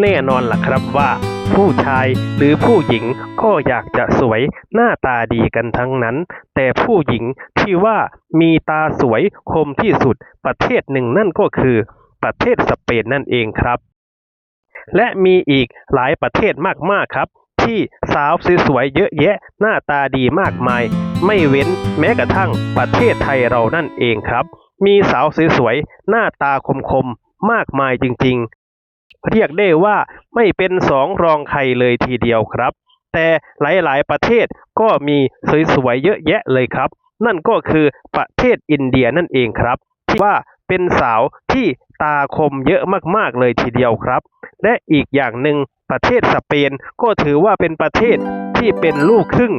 แน่นอนล่ะครับว่าผู้ชายหรือผู้หญิงก็อยากจะสวยหน้าตาดีกันทั้งนั้นแต่ผู้หญิงที่ว่ามีตาสวยคมที่สุดประเทศหนึ่งนั่นก็คือประเทศสเปนนั่นเองครับและมีอีกหลายประเทศมากๆครับที่สาวสวยๆเยอะแยะหน้าตาดีมากมายไม่เว้นแม้กระทั่งประเทศไทยเรานั่นเองครับมีสาวสวยๆหน้าตาคมๆมากมายจริงๆเรียกได้ว่าไม่เป็นสองรองใครเลยทีเดียวครับแต่หลายๆประเทศก็มีสวยๆเยอะแยะเลยครับนั่นก็คือประเทศอินเดียนั่นเองครับที่ว่าเป็นสาวที่ตาคมเยอะมากๆเลยทีเดียวครับและอีกอย่างหนึ่งประเทศสเปนก็ถือว่าเป็นประเทศที่เป็นลูกครึ่ง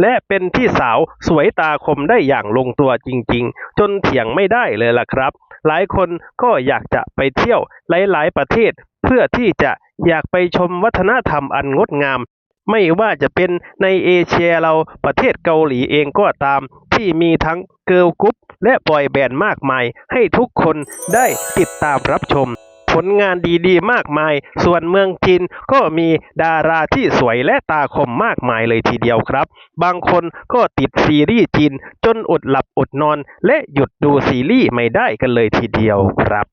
และเป็นที่สาวสวยตาคมได้อย่างลงตัวจริงๆจนเถียงไม่ได้เลยล่ะครับหลายคนก็อยากจะไปเที่ยวหลายๆประเทศเพื่อที่จะอยากไปชมวัฒนธรรมอันงดงามไม่ว่าจะเป็นในเอเชียเราประเทศเกาหลีเองก็ตามที่มีทั้งเกิร์ลกรุ๊ปและบอยแบนด์มากมายให้ทุกคนได้ติดตามรับชมผลงานดีๆมากมายส่วนเมืองจีนก็มีดาราที่สวยและตาคมมากมายเลยทีเดียวครับบางคนก็ติดซีรีส์จีนจนอดหลับอดนอนและหยุดดูซีรีส์ไม่ได้กันเลยทีเดียวครับ